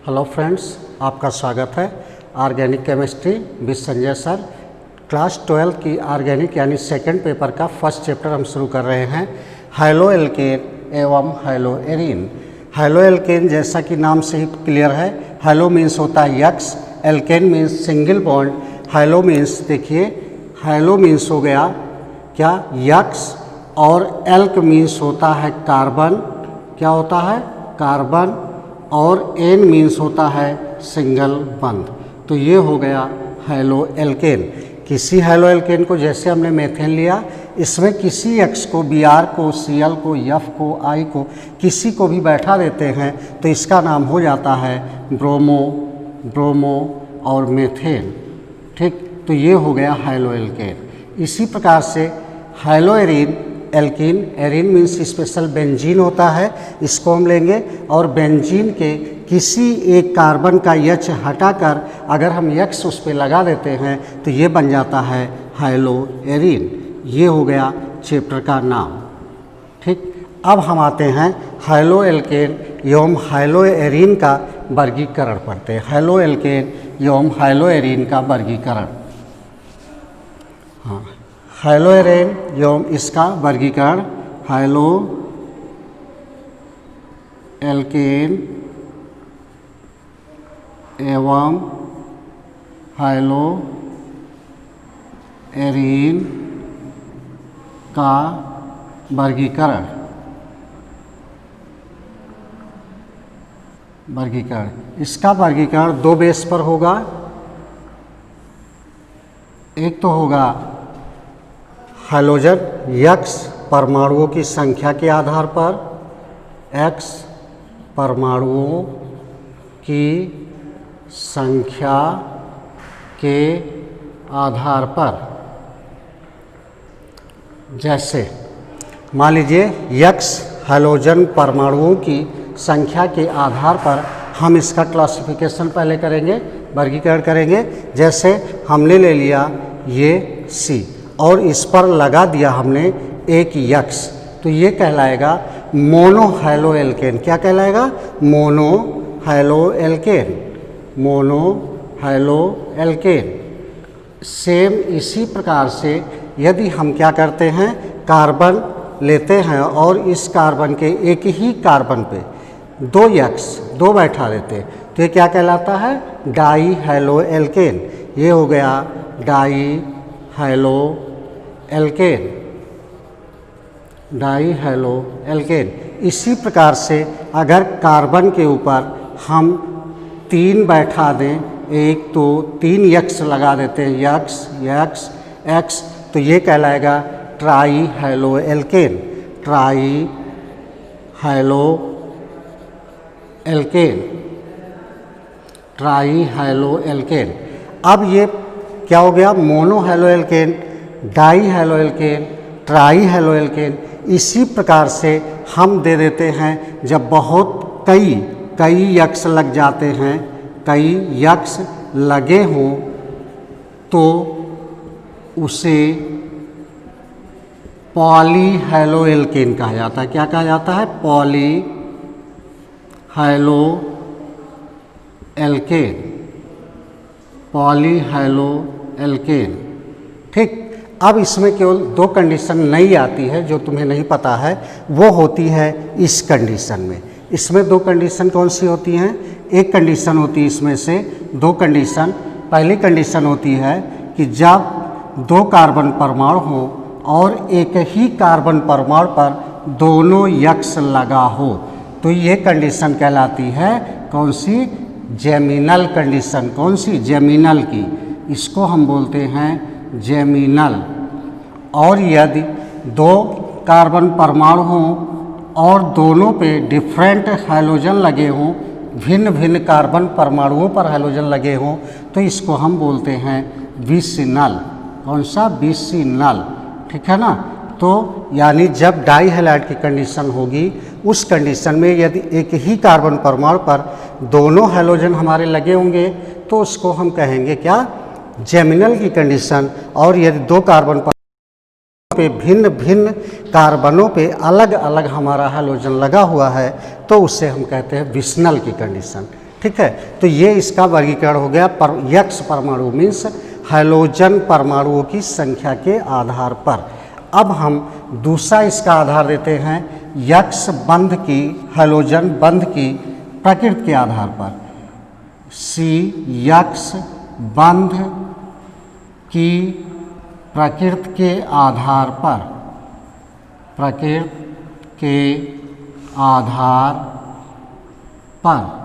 Hello friends, आपका स्वागत है organic chemistry with Sanjay sir. Class 12 की ऑर्गेनिक यानी सेकंड पेपर का फर्स्ट चैप्टर हम शुरू कर रहे हैं, हाइलो एल्केन एवं हाइलो एरीन। हाइलो एल्केन जैसा कि नाम से ही क्लियर है, हाइलो मीन्स होता है यक्स, alkane means single bond. Halo means देखिए, हाइलो मीन्स हो गया क्या यक्स, और एल्क मीन्स होता है कार्बन। क्या होता है? कार्बन। और एन मीन्स होता है सिंगल बंध। तो ये हो गया हाइलो एल्केन। किसी हाइलो एल्केन को जैसे हमने मेथेन लिया, इसमें किसी एक्स को, बी आर को, सी एल को, एफ को, आई को, किसी को भी बैठा देते हैं तो इसका नाम हो जाता है ब्रोमो, ब्रोमो और मेथेन। ठीक, तो ये हो गया हाइलो एल्केन। इसी प्रकार से high-low arene, alkene, arene means special benzene होता है, इसको हम लेंगे और बेंजीन के किसी एक कार्बन का एच हटाकर अगर हम एक्स उस पर लगा देते हैं तो ये बन जाता है हाइलो एरीन। ये हो गया चैप्टर का नाम। ठीक, अब हम आते हैं हाइलो एल्केन एवं हाइलो एरीन का वर्गीकरण पढ़ते हैं। हाइलो एल्केन एवं हाइलो एरीन का वर्गीकरण। हाँ, हाइलो एरीन एवं इसका वर्गीकरण, हाइलो एल्केन एवं हाइलो एरीन का वर्गीकरण। इसका वर्गीकरण दो बेस पर होगा। एक तो होगा हाइलोजन यक्स परमाणुओं की संख्या के आधार पर, एक्स परमाणुओं की संख्या के आधार पर। जैसे मान लीजिए यक्स हाइलोजन परमाणुओं की संख्या के आधार पर हम इसका क्लासिफिकेशन पहले करेंगे, वर्गीकरण करेंगे। जैसे हमने ले लिया ये सी और इस पर लगा दिया हमने एक यक्स, तो ये कहलाएगा मोनो हाइलो एल्केन। क्या कहलाएगा? Mono halo alkane, mono halo alkane. Same इसी प्रकार से यदि हम क्या करते हैं, कार्बन लेते हैं और इस कार्बन के एक ही कार्बन पे दो यक्स, दो बैठा देते हैं तो ये क्या कहलाता है? Di halo alkane. ये हो गया di halo alkane, di halo alkane. इसी प्रकार से अगर कार्बन के ऊपर हम तीन बैठा दें, एक तो तीन यक्स लगा देते हैं, यक्स यक्स एक्स, तो ये कहलाएगा tri halo alkane, tri halo alkane, tri halo alkane. अब ये क्या हो गया? Mono halo alkane, di halo alkane, tri halo alkane. इसी प्रकार से हम दे देते हैं जब बहुत कई यक्स लग जाते हैं, कई यक्स लगे हों तो उसे पॉली हाइलो एल्केन कहा जाता है। क्या कहा जाता है? Poly halo alkane, poly halo alkane. ठीक, अब इसमें केवल दो कंडीशन नहीं आती है जो तुम्हें नहीं पता है, वो होती है इस कंडीशन में। इसमें दो कंडीशन कौन सी होती हैं? एक कंडीशन होती है इसमें से दो कंडीशन। पहली कंडीशन होती है कि जब दो कार्बन परमाणु हो और एक ही कार्बन परमाणु पर दोनों यक्स लगा हो, तो ये कंडीशन कहलाती है कौन सी? Geminal condition. कौन सी? जेमिनल की। इसको हम बोलते हैं जेमिनल। और यदि दो कार्बन परमाणु हों और दोनों पे डिफरेंट हाइलोजन लगे हों, भिन्न भिन्न कार्बन परमाणुओं पर हाइलोजन लगे हों, तो इसको हम बोलते हैं विसिनल। कौन सा? विसिनल। ठीक है ना? तो यानी जब डाई हैलाइड की कंडीशन होगी, उस कंडीशन में यदि एक ही कार्बन परमाणु पर दोनों हाइलोजन हमारे लगे होंगे तो उसको हम कहेंगे क्या? जेमिनल की कंडीशन। और यदि दो कार्बन पर पे भिन्न भिन्न कार्बनों पे अलग अलग हमारा हाइलोजन लगा हुआ है तो उसे हम कहते हैं विशनल की कंडीशन। ठीक है, तो ये इसका वर्गीकरण हो गया। पर यक्स परमाणु मीन्स हैलोजन परमाणुओं की संख्या के आधार पर। अब हम दूसरा इसका आधार देते हैं यक्स बंध की, हैलोजन बंध की प्रकृति के आधार पर। सी यक्स बंध की प्रकृति के आधार पर, प्रकृति के आधार पर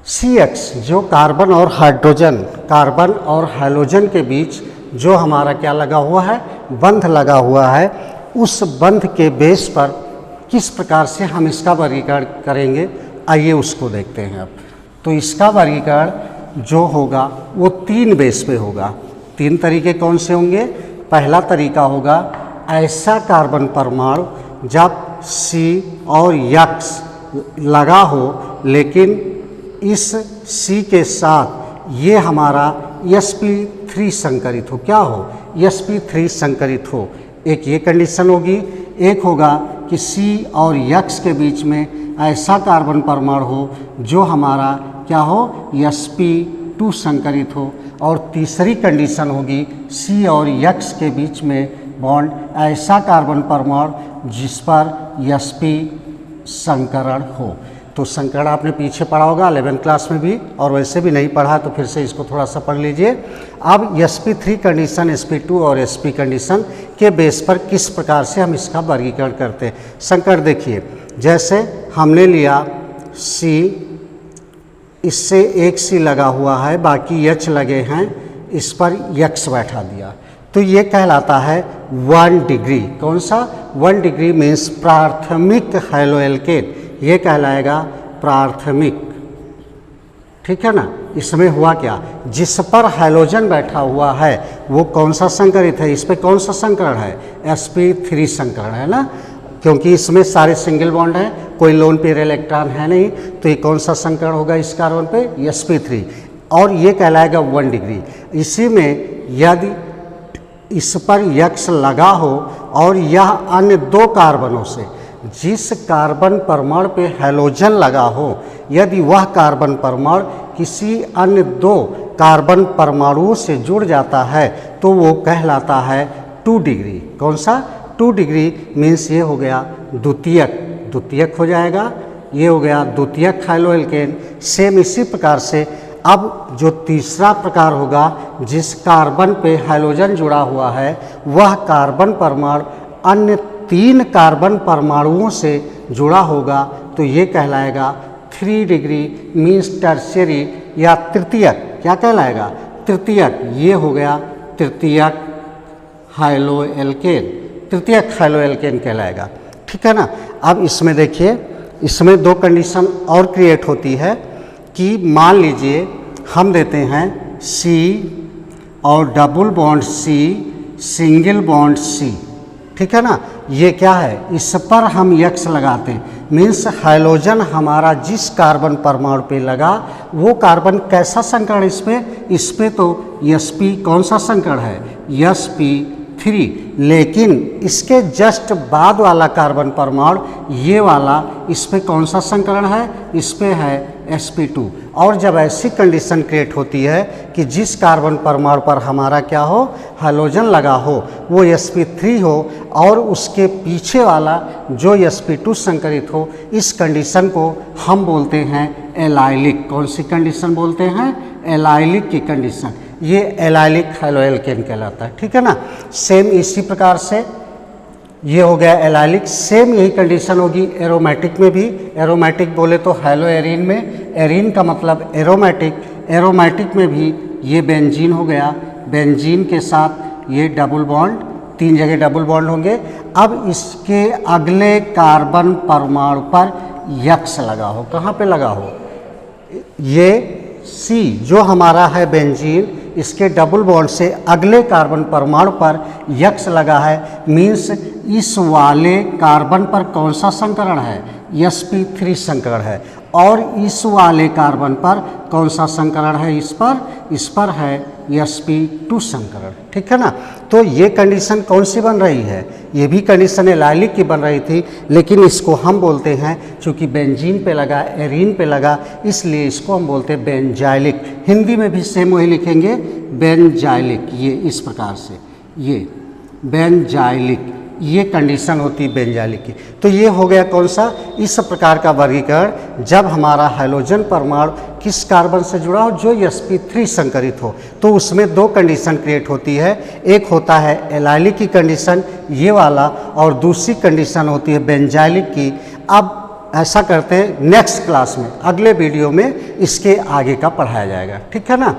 CX जो कार्बन और हाइड्रोजन, कार्बन और हैलोजन के बीच जो हमारा क्या लगा हुआ है, बंध लगा हुआ है, उस बंध के बेस पर किस प्रकार से हम इसका वर्गीकरण करेंगे, आइए उसको देखते हैं। अब तो इसका वर्गीकरण जो होगा वो 3 बेस पे होगा। 3 तरीके कौन से होंगे? पहला तरीका होगा ऐसा कार्बन परमाणु जब C और X लगा हो, लेकिन इस C के साथ ये हमारा sp3 संकरित हो, क्या हो, sp3 संकरित हो। एक ये कंडीशन होगी। एक होगा कि C और X के बीच में ऐसा कार्बन परमाणु हो जो हमारा क्या हो, sp2 संकरित हो। और तीसरी कंडीशन होगी C और X के बीच में बॉन्ड ऐसा कार्बन परमाणु जिस पर sp संकरण हो। तो संकरण आपने पीछे पढ़ा होगा 11th क्लास में भी, और वैसे भी नहीं पढ़ा तो फिर से इसको थोड़ा सा पढ़ लीजिए। अब sp3 कंडीशन, sp2 और sp कंडीशन के बेस पर किस प्रकार से हम इसका वर्गीकरण करते हैं। संकरण देखिए, जैसे हमने लिया C, इससे एक C लगा हुआ है, बाकी H लगे हैं, इस पर X बैठा दिया, तो ये कहलाता है 1 डिग्री। कौन सा? 1 डिग्री मीन्स प्राथमिक हैलोएल्केन, ये कहलाएगा प्राथमिक। ठीक है ना। इसमें हुआ क्या, जिस पर हैलोजन बैठा हुआ है वो कौन सा संकरित है, इस पे कौन सा संकरण है, sp3 संकरण है ना, क्योंकि इसमें सारे सिंगल बॉन्ड हैं, कोई लोन पेयर इलेक्ट्रॉन है नहीं, तो ये कौन सा संकरण होगा इस कार्बन पे, sp3, और ये कहलाएगा 1 डिग्री। इसी में यदि इस पर यक्स लगा हो और यह अन्य 2 कार्बनों से, जिस कार्बन परमाणु पे हैलोजन लगा हो, यदि वह कार्बन परमाणु किसी अन्य 2 कार्बन परमाणुओं से जुड़ जाता है तो वो कहलाता है 2 डिग्री। कौन सा? 2 डिग्री मीन्स ये हो गया द्वितीयक, द्वितीयक हो जाएगा, ये हो गया द्वितीयक हैलोएल्केन। सेम इसी प्रकार से अब जो तीसरा प्रकार होगा, जिस कार्बन पे हैलोजन जुड़ा हुआ है वह कार्बन परमाणु अन्य 3 कार्बन परमाणुओं से जुड़ा होगा, तो ये कहलाएगा 3 डिग्री मीन्स टर्शियरी या तृतीयक। क्या कहलाएगा? तृतीयक। ये हो गया तृतीयक हैलोएल्केन, तृतीयक हैलोएल्केन कहलाएगा। ठीक है ना। अब इसमें देखिए, इसमें 2 कंडीशन और क्रिएट होती है कि मान लीजिए हम देते हैं C और double bond C, single bond C, ठीक है ना। ये क्या है, इस पर हम यक्स लगाते हैं, मीन्स हैलोजन हमारा जिस कार्बन परमाणु पे लगा वो कार्बन कैसा संकरण, इस पे तो sp कौन सा संकरण है, sp3, लेकिन इसके जस्ट बाद वाला कार्बन परमाणु ये वाला, इस पे कौन सा संकरण है, इस पे है sp2। और जब ऐसी कंडीशन क्रिएट होती है कि जिस कार्बन परमाणु पर हमारा क्या हो, हैलोजन लगा हो, वो sp3 हो और उसके पीछे वाला जो sp2 संकरित हो, इस कंडीशन को हम बोलते हैं एलाइलिक। कौन सी कंडीशन बोलते हैं? एलाइलिक की कंडीशन। ये एलाइलिक हैलोएल्केन कहलाता है। ठीक है ना। सेम इसी प्रकार से ये हो गया एलाइलिक। सेम यही कंडीशन होगी एरोमेटिक में भी। एरोमेटिक बोले तो हैलोएरीन में, एरीन का मतलब एरोमेटिक, एरोमेटिक में भी ये बेंजीन हो गया, बेंजीन के साथ ये डबल बॉन्ड, 3 जगह डबल बॉन्ड होंगे। अब इसके अगले कार्बन परमाणु पर यक्स लगा हो, कहाँ पे लगा हो, ये C जो हमारा है बेंजीन, इसके डबल बॉन्ड से अगले कार्बन परमाणु पर यक्स लगा है, मीन्स इस वाले कार्बन पर कौन सा संकरण है, sp3 संकरण है और इस वाले कार्बन पर कौन सा संकरण है, इस पर है sp2 संकरण, ठीक है ना। तो ये कंडीशन कौन सी बन रही है, ये भी कंडीशन एलाइलिक की बन रही थी, लेकिन इसको हम बोलते हैं चूँकि बेंजीन पे लगा, एरीन पे लगा, इसलिए इसको हम बोलते हैं बेंजाइलिक। हिंदी में भी सेम वही लिखेंगे, बेंजाइलिक, ये इस प्रकार से, ये बेंजाइलिक, ये कंडीशन होती है बेंजाइलिक की। तो ये हो गया कौन सा, इस प्रकार का वर्गीकरण जब हमारा हाइड्रोजन परमाणु किस कार्बन से जुड़ा हो, जो sp3 संकरित हो, तो उसमें दो कंडीशन क्रिएट होती है। एक होता है एलाइलिक की कंडीशन, ये वाला, और दूसरी कंडीशन होती है बेंजाइलिक की। अब ऐसा करते हैं, नेक्स्ट क्लास में, अगले वीडियो में इसके आगे का पढ़ाया जाएगा, ठीक है ना।